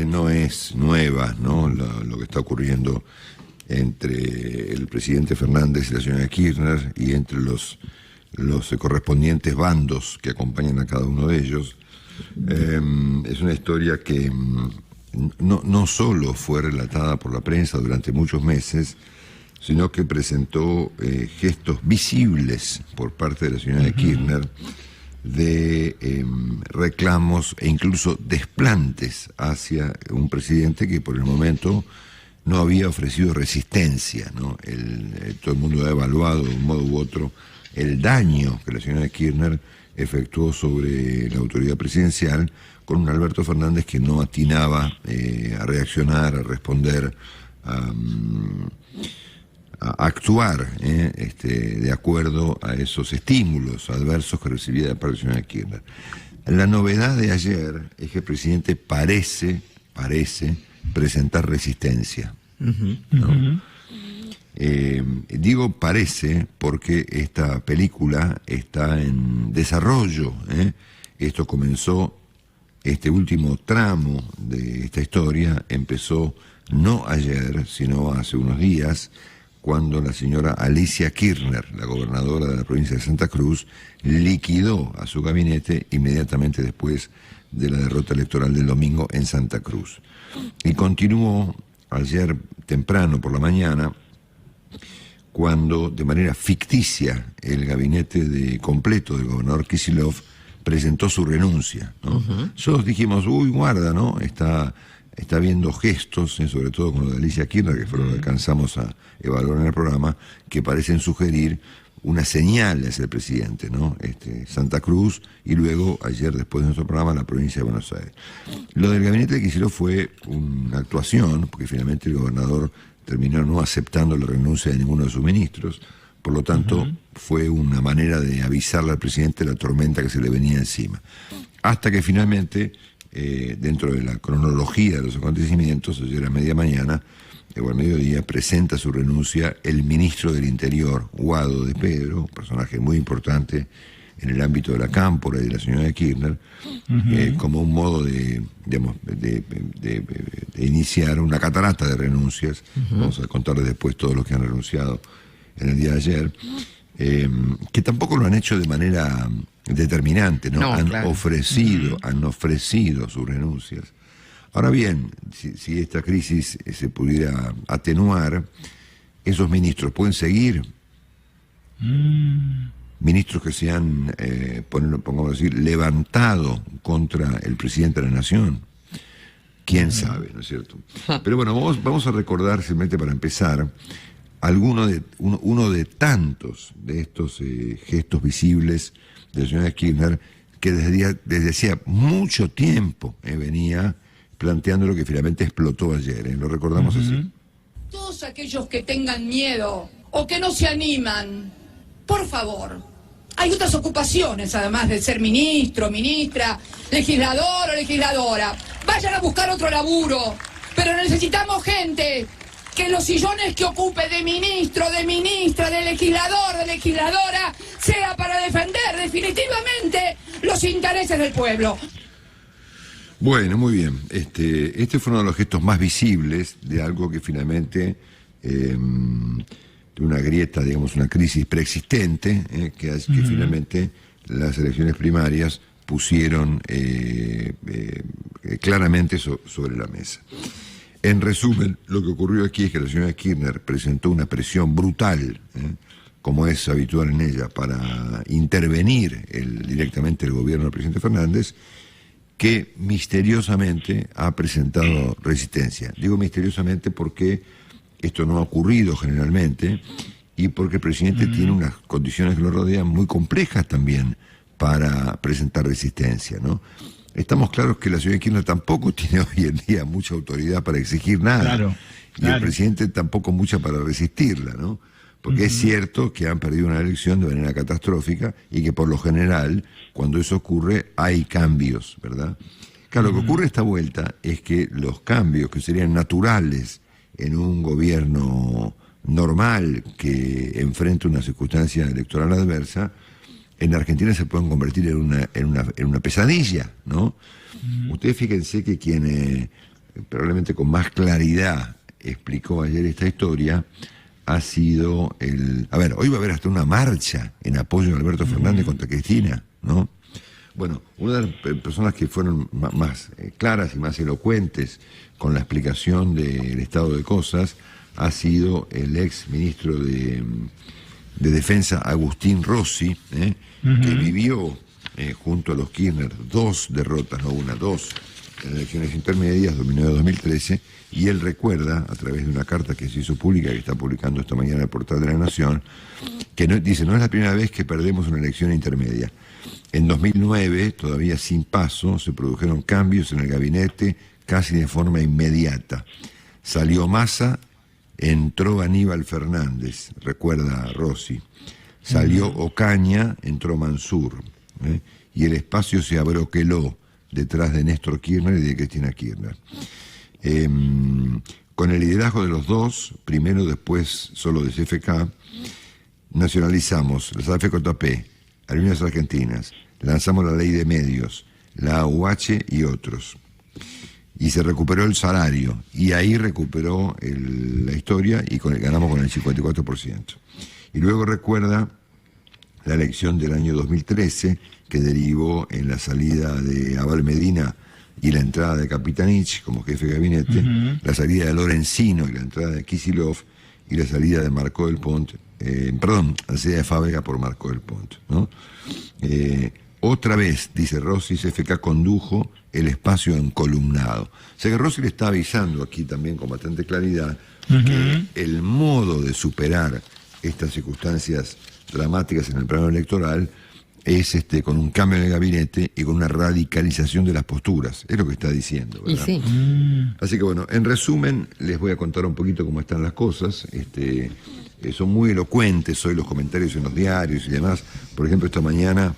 no es nueva, ¿no? Lo que está ocurriendo entre el presidente Fernández y la señora Kirchner y entre los correspondientes bandos que acompañan a cada uno de ellos. Es una historia que no solo fue relatada por la prensa durante muchos meses, sino que presentó gestos visibles por parte de la señora Kirchner de reclamos e incluso desplantes hacia un presidente que por el momento no había ofrecido resistencia, ¿no? Todo el mundo ha evaluado de un modo u otro el daño que la señora Kirchner efectuó sobre la autoridad presidencial con un Alberto Fernández que no atinaba a reaccionar, a responder, a actuar de acuerdo a esos estímulos adversos que recibía de parte de la señora Kirchner. La novedad de ayer es que el presidente parece presentar resistencia. ¿No? Digo parece porque esta película está en desarrollo. Esto comenzó, este último tramo de esta historia empezó no ayer, sino hace unos días, cuando la señora Alicia Kirchner, la gobernadora de la provincia de Santa Cruz, liquidó a su gabinete inmediatamente después de la derrota electoral del domingo en Santa Cruz. Y continuó ayer temprano por la mañana, cuando de manera ficticia el gabinete completo del gobernador Kicillof presentó su renuncia, ¿no? Nosotros dijimos, uy, guarda, ¿no? Está viendo gestos, sobre todo con lo de Alicia Kirchner, que fue lo que alcanzamos a evaluar en el programa, que parecen sugerir una señal hacia el presidente, ¿no? Santa Cruz y luego, ayer después de nuestro programa, la provincia de Buenos Aires. Lo del gabinete de Kicillof fue una actuación, porque finalmente el gobernador terminó no aceptando la renuncia de ninguno de sus ministros, por lo tanto fue una manera de avisarle al presidente de la tormenta que se le venía encima. Hasta que finalmente, dentro de la cronología de los acontecimientos, ayer a media mañana, o al mediodía, presenta su renuncia el ministro del Interior, Guado de Pedro, un personaje muy importante en el ámbito de la cámpora y de la señora Kirchner, como un modo de iniciar una catarata de renuncias. Vamos a contarles después todos los que han renunciado en el día de ayer, que tampoco lo han hecho de manera determinante, ¿no? Han ofrecido sus renuncias. Ahora bien, si esta crisis se pudiera atenuar, esos ministros pueden seguir. Ministros que se han, pongamos así, levantado contra el presidente de la Nación. ¿Quién sabe, no es cierto? Pero bueno, vamos a recordar, simplemente para empezar, uno de tantos de estos gestos visibles de la señora Kirchner que desde hacía mucho tiempo venía planteando lo que finalmente explotó ayer. Lo recordamos así. Todos aquellos que tengan miedo o que no se animan, por favor, hay otras ocupaciones además de ser ministro, ministra, legislador o legisladora. Vayan a buscar otro laburo, pero necesitamos gente que los sillones que ocupe de ministro, de ministra, de legislador, de legisladora, sea para defender definitivamente los intereses del pueblo. Bueno, muy bien. Este fue uno de los gestos más visibles de algo que finalmente, de una grieta, digamos, una crisis preexistente, que finalmente las elecciones primarias pusieron claramente sobre la mesa. En resumen, lo que ocurrió aquí es que la señora Kirchner presentó una presión brutal, como es habitual en ella, para intervenir directamente el gobierno del presidente Fernández, que misteriosamente ha presentado resistencia. Digo misteriosamente porque esto no ha ocurrido generalmente y porque el presidente tiene unas condiciones que lo rodean muy complejas también para presentar resistencia, ¿no? Estamos claros que la señora Kirchner tampoco tiene hoy en día mucha autoridad para exigir nada, y el presidente tampoco mucha para resistirla, ¿no? Porque es cierto que han perdido una elección de manera catastrófica y que por lo general, cuando eso ocurre, hay cambios, ¿verdad? Claro, lo que ocurre esta vuelta es que los cambios que serían naturales en un gobierno normal que enfrenta una circunstancia electoral adversa, en Argentina se pueden convertir en una pesadilla, ¿no? Ustedes fíjense que quien probablemente con más claridad explicó ayer esta historia ha sido A ver, hoy va a haber hasta una marcha en apoyo a Alberto Fernández contra Cristina, ¿no? Bueno, una de las personas que fueron más claras y más elocuentes con la explicación del estado de cosas ha sido el ex ministro de Defensa, Agustín Rossi, que vivió junto a los Kirchner 2 derrotas, no una, 2, en elecciones intermedias, 2009-2013, y él recuerda, a través de una carta que se hizo pública, que está publicando esta mañana el portal de La Nación, que dice, no es la primera vez que perdemos una elección intermedia. En 2009, todavía sin paso, se produjeron cambios en el gabinete casi de forma inmediata. Salió Massa, entró Aníbal Fernández, recuerda Rossi. Salió Ocaña, entró Mansur. Y el espacio se abroqueló detrás de Néstor Kirchner y de Cristina Kirchner. Con el liderazgo de los dos, primero, después solo de CFK, nacionalizamos las AFJP, Aerolíneas Argentinas, lanzamos la ley de medios, la AUH y otros. Y se recuperó el salario, y ahí recuperó la historia y ganamos con el 54%. Y luego recuerda la elección del año 2013, que derivó en la salida de Abal Medina y la entrada de Capitanich como jefe de gabinete, la salida de Lorenzino y la entrada de Kicillof, y la salida de Marcó del Pont, la salida de Fábrega por Marcó del Pont, ¿no? Otra vez, dice Rossi, CFK condujo el espacio encolumnado. O sea que Rossi le está avisando aquí también con bastante claridad que el modo de superar estas circunstancias dramáticas en el plano electoral es con un cambio en el gabinete y con una radicalización de las posturas. Es lo que está diciendo, ¿verdad? Y sí. Así que bueno, en resumen, les voy a contar un poquito cómo están las cosas. Son muy elocuentes hoy los comentarios en los diarios y demás. Por ejemplo, esta mañana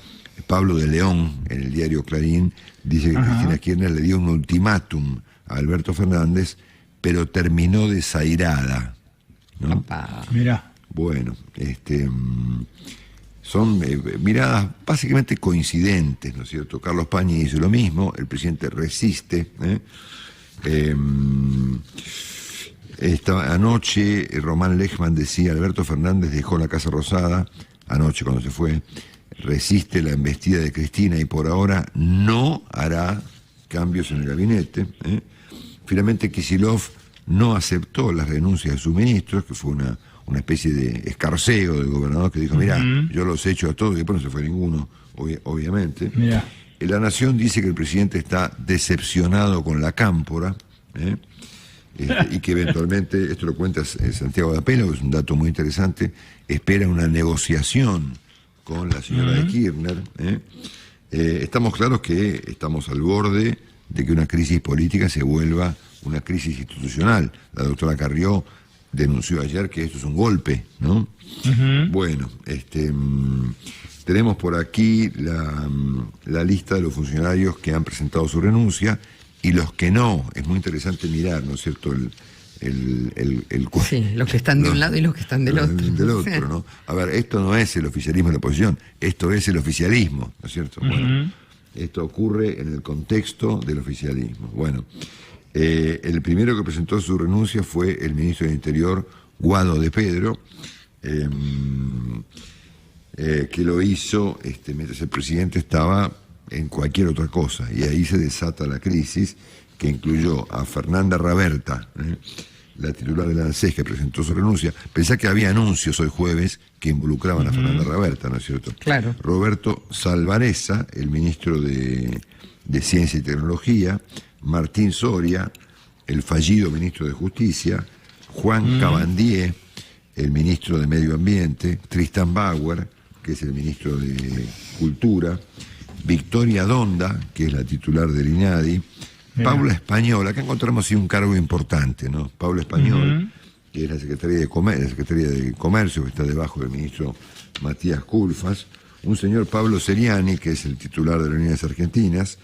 Pablo de León, en el diario Clarín, dice que Cristina Kirchner le dio un ultimátum a Alberto Fernández, pero terminó desairada, ¿no? Mirá. Bueno, son miradas básicamente coincidentes, ¿no es cierto? Carlos Pañi dice lo mismo, el presidente resiste. Anoche Román Lechman decía, Alberto Fernández dejó la Casa Rosada, anoche cuando se fue, resiste la embestida de Cristina y por ahora no hará cambios en el gabinete. Finalmente Kicillof no aceptó las renuncias de sus ministros, que fue una especie de escarceo del gobernador que dijo, mira, yo los echo a todos, y después no se fue ninguno, obviamente. Mirá. La Nación dice que el presidente está decepcionado con la cámpora, y que eventualmente, esto lo cuenta Santiago de Apelo, que es un dato muy interesante, espera una negociación con la señora de Kirchner. Estamos claros que estamos al borde de que una crisis política se vuelva una crisis institucional. La doctora Carrió denunció ayer que esto es un golpe, ¿no? Bueno, tenemos por aquí la lista de los funcionarios que han presentado su renuncia y los que no. Es muy interesante mirar, ¿no es cierto?, sí, los que están de un lado y los que están del otro. Del otro, ¿no? A ver, esto no es el oficialismo de la oposición, esto es el oficialismo, ¿no es cierto? Bueno, esto ocurre en el contexto del oficialismo. Bueno, el primero que presentó su renuncia fue el ministro del Interior, Guado de Pedro, que lo hizo mientras el presidente estaba en cualquier otra cosa, y ahí se desata la crisis que incluyó a Fernanda Raberta, la titular de la ANSES, que presentó su renuncia. Pensá que había anuncios hoy jueves que involucraban a Fernanda Raberta, ¿no es cierto? Claro. Roberto Salvarezza, el ministro de Ciencia y Tecnología, Martín Soria, el fallido ministro de Justicia, Juan Cabandier, el ministro de Medio Ambiente, Tristan Bauer, que es el ministro de Cultura, Victoria Donda, que es la titular del INADI, Paula Español. Acá encontramos sí un cargo importante, ¿no? Paula Español, que es la Secretaría de Comercio, que está debajo del ministro Matías Culfas, un señor Pablo Seriani, que es el titular de las Aerolíneas Argentinas,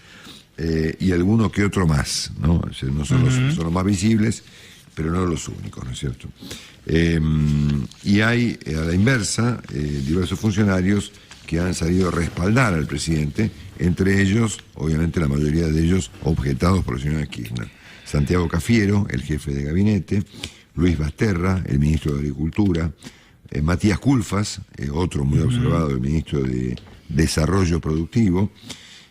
y alguno que otro más, ¿no? O sea, no son, son los más visibles, pero no los únicos, ¿no es cierto? Y hay, a la inversa, diversos funcionarios que han salido a respaldar al presidente, entre ellos, obviamente la mayoría de ellos, objetados por la señora Kirchner. Santiago Cafiero, el jefe de gabinete, Luis Basterra, el ministro de Agricultura, Matías Culfas, otro muy observado, el ministro de Desarrollo Productivo,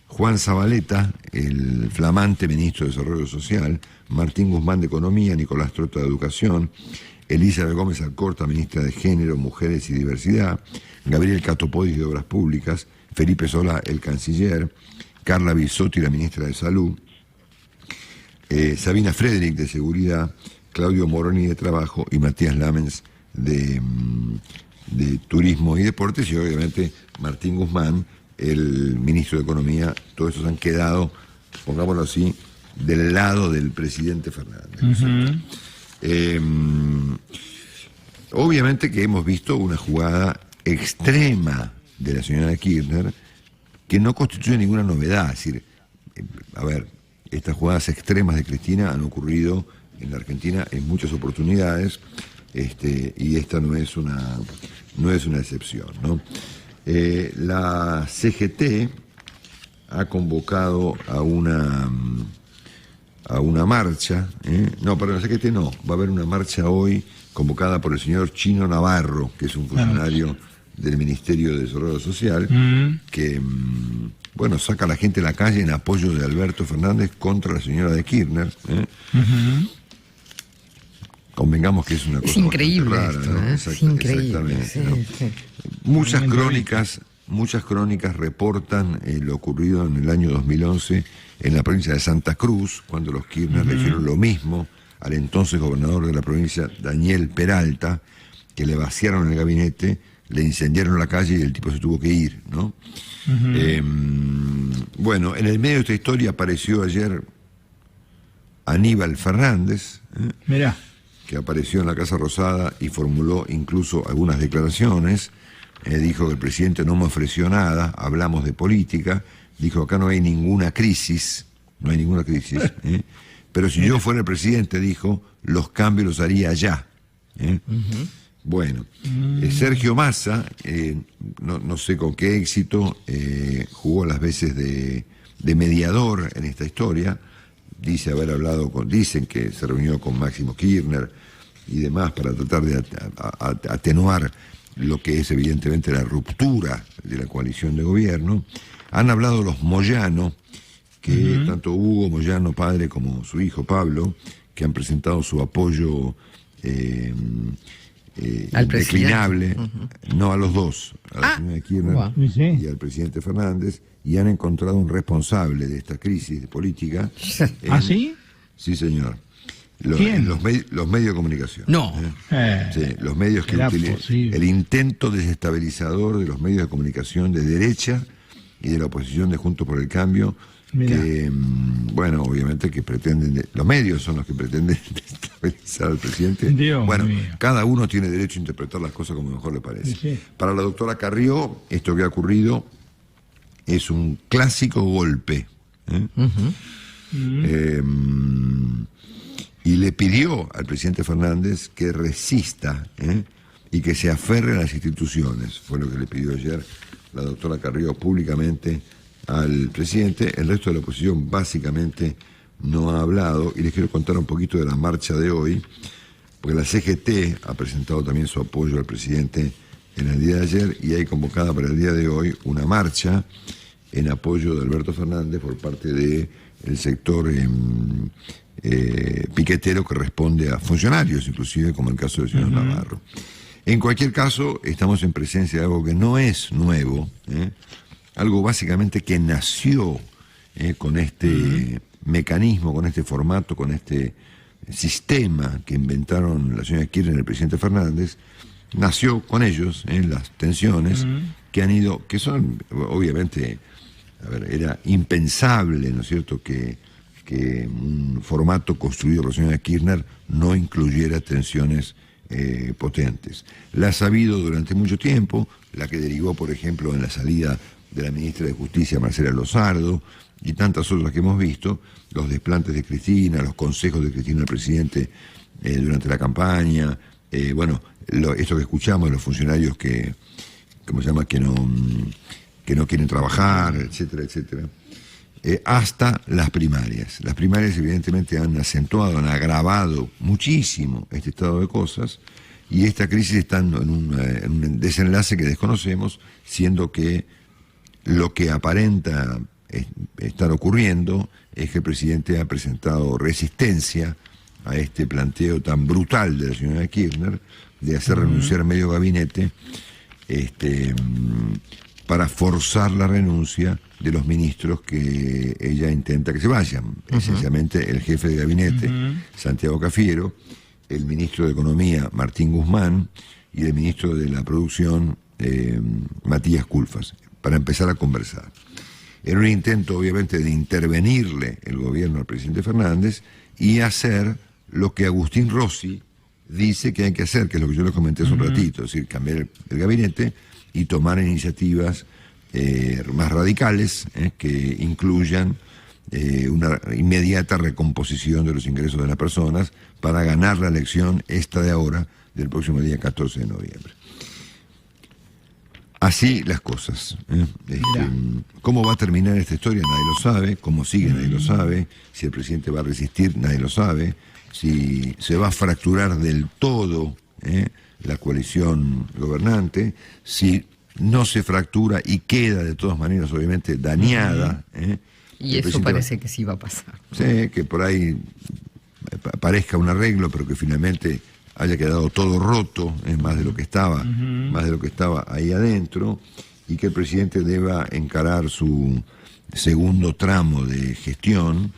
Juan Zabaleta, el flamante ministro de Desarrollo Social, Martín Guzmán de Economía, Nicolás Trota de Educación, Elizabeth Gómez Alcorta, ministra de Género, Mujeres y Diversidad, Gabriel Catopodis de Obras Públicas, Felipe Solá, el canciller, Carla Bisotti, la ministra de Salud, Sabina Frederick de Seguridad, Claudio Moroni de Trabajo y Matías Lamens de Turismo y Deportes, y obviamente Martín Guzmán, el ministro de Economía. Todos estos han quedado, pongámoslo así, del lado del presidente Fernández. Obviamente que hemos visto una jugada extrema de la señora Kirchner que no constituye ninguna novedad. Es decir, a ver, estas jugadas extremas de Cristina han ocurrido en la Argentina en muchas oportunidades, y esta no es una excepción, ¿no? La CGT ha convocado a una marcha, no, perdón, la CGT no, va a haber una marcha hoy convocada por el señor Chino Navarro, que es un funcionario del Ministerio de Desarrollo Social, que, bueno, saca a la gente a la calle en apoyo de Alberto Fernández contra la señora de Kirchner. Convengamos que es una cosa increíble rara, esto, ¿no? es increíble. Exactamente, Sí, ¿no? sí. Muchas crónicas reportan lo ocurrido en el año 2011 en la provincia de Santa Cruz, cuando los Kirchner le hicieron lo mismo al entonces gobernador de la provincia, Daniel Peralta, que le vaciaron el gabinete, le incendiaron la calle y el tipo se tuvo que ir, ¿no? Bueno, en el medio de esta historia apareció ayer Aníbal Fernández, Mirá. que apareció en la Casa Rosada y formuló incluso algunas declaraciones. Dijo que el presidente no me ofreció nada, hablamos de política, dijo acá no hay ninguna crisis, pero si yo fuera el presidente, dijo, los cambios los haría ya. Bueno, Sergio Massa, no sé con qué éxito, jugó las veces de mediador en esta historia. Dice haber hablado dicen que se reunió con Máximo Kirchner y demás para tratar de atenuar lo que es evidentemente la ruptura de la coalición de gobierno. Han hablado los Moyano, que tanto Hugo Moyano padre como su hijo Pablo, que han presentado su apoyo al indeclinable, no a los dos, a la señora Kirchner y al presidente Fernández, y han encontrado un responsable de esta crisis política. ¿Ah, sí? Sí, señor. ¿Quién? Los medios de comunicación. No. Sí, los medios que utilizan. El intento desestabilizador de los medios de comunicación de derecha y de la oposición de Juntos por el Cambio, que, bueno, obviamente que pretenden, los medios son los que pretenden desestabilizar al presidente. Dios bueno, mío. cada uno tiene derecho a interpretar las cosas como mejor le parece. Para la doctora Carrió, esto que ha ocurrido es un clásico golpe. Y le pidió al presidente Fernández que resista y que se aferre a las instituciones. Fue lo que le pidió ayer la doctora Carrió públicamente al presidente. El resto de la oposición básicamente no ha hablado, y les quiero contar un poquito de la marcha de hoy, porque la CGT ha presentado también su apoyo al presidente en el día de ayer, y hay convocada para el día de hoy una marcha en apoyo de Alberto Fernández por parte del sector piquetero, que responde a funcionarios, inclusive como el caso del señor Navarro. En cualquier caso, estamos en presencia de algo que no es nuevo, algo básicamente que nació con este mecanismo, con este formato, con este sistema que inventaron la señora Kirchner y el presidente Fernández. Nació con ellos, las tensiones que son, obviamente, a ver, era impensable, ¿no es cierto?, que un formato construido por la señora Kirchner no incluyera tensiones potentes. Las ha habido durante mucho tiempo, la que derivó, por ejemplo, en la salida de la ministra de Justicia, Marcela Lozardo, y tantas otras que hemos visto, los desplantes de Cristina, los consejos de Cristina al presidente durante la campaña, bueno, esto que escuchamos de los funcionarios que no quieren trabajar, etcétera, etcétera. hasta las primarias. Las primarias evidentemente han acentuado, han agravado muchísimo este estado de cosas, y esta crisis está en un desenlace que desconocemos, siendo que lo que aparenta estar ocurriendo es que el presidente ha presentado resistencia a este planteo tan brutal de la señora Kirchner de hacer renunciar medio gabinete para forzar la renuncia de los ministros que ella intenta que se vayan. Esencialmente el jefe de gabinete, Santiago Cafiero, el ministro de Economía, Martín Guzmán, y el ministro de la Producción, Matías Culfas, para empezar a conversar. En un intento, obviamente, de intervenirle el gobierno al presidente Fernández y hacer lo que Agustín Rossi dice que hay que hacer, que es lo que yo les comenté hace un ratito, es decir, cambiar el gabinete y tomar iniciativas más radicales que incluyan una inmediata recomposición de los ingresos de las personas para ganar la elección esta de ahora, del próximo día 14 de noviembre. Así las cosas. ¿Cómo va a terminar esta historia? Nadie lo sabe. ¿Cómo sigue? Nadie lo sabe. Si el presidente va a resistir, nadie lo sabe. Si se va a fracturar del todo la coalición gobernante, si no se fractura y queda de todas maneras obviamente dañada. Y eso parece que sí va a pasar. Sí, que por ahí parezca un arreglo, pero que finalmente haya quedado todo roto, más de lo que estaba, más de lo que estaba ahí adentro, y que el presidente deba encarar su segundo tramo de gestión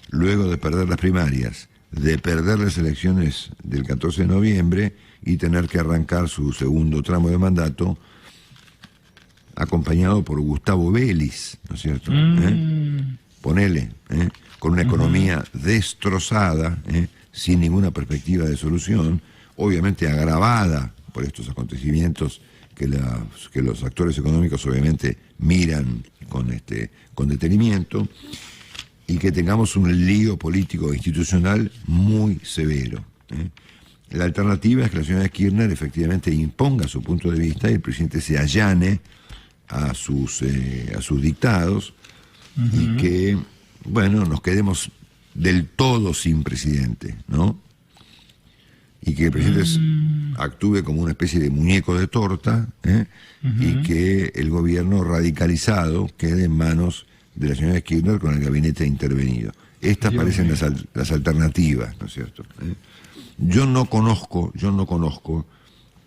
luego de perder las primarias, de perder las elecciones del 14 de noviembre y tener que arrancar su segundo tramo de mandato acompañado por Gustavo Vélez, ¿no es cierto? Ponele, con una economía destrozada, sin ninguna perspectiva de solución, obviamente agravada por estos acontecimientos que los actores económicos obviamente miran con detenimiento, y que tengamos un lío político e institucional muy severo. La alternativa es que la señora Kirchner efectivamente imponga su punto de vista y el presidente se allane a sus dictados, y que, bueno, nos quedemos del todo sin presidente, ¿no? Y que el presidente actúe como una especie de muñeco de torta, y que el gobierno radicalizado quede en manos de la señora Kirchner con el gabinete intervenido. Estas parecen las alternativas, ¿no es cierto? Yo no conozco,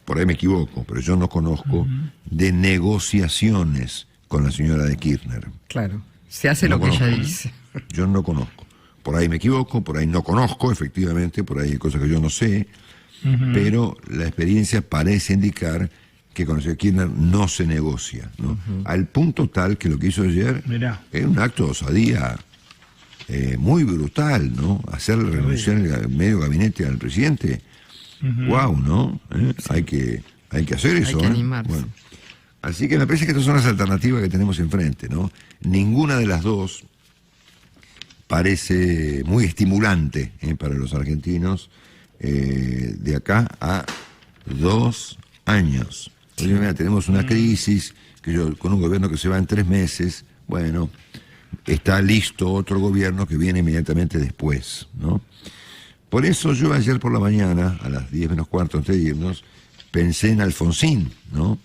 por ahí me equivoco, pero yo no conozco de negociaciones con la señora de Kirchner. Claro, se hace lo que ella dice. Yo no conozco. Por ahí me equivoco, por ahí no conozco, efectivamente, por ahí hay cosas que yo no sé, pero la experiencia parece indicar que con la señora Kirchner no se negocia, ¿no? Al punto tal que lo que hizo ayer es un acto de osadía muy brutal, ¿no? Hacerle renunciar el medio gabinete al presidente. Wow, ¿no? Sí. Hay que hacer eso. Hay que animarse. Bueno, así que me parece que estas son las alternativas que tenemos enfrente, ¿no? Ninguna de las dos parece muy estimulante para los argentinos de acá a 2 años. Hoy mira, tenemos una crisis con un gobierno que se va en 3 meses. Bueno, está listo otro gobierno que viene inmediatamente después, ¿no? Por eso yo ayer por la mañana, a las 10 menos cuarto antes de irnos, pensé en Alfonsín, ¿no?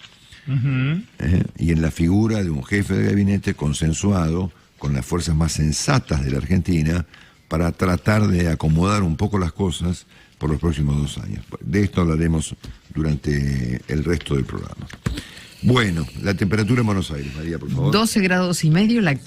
Y en la figura de un jefe de gabinete consensuado con las fuerzas más sensatas de la Argentina para tratar de acomodar un poco las cosas por los próximos 2 años. De esto hablaremos durante el resto del programa. Bueno, la temperatura en Buenos Aires, María, por favor. 12,5 grados, la actual.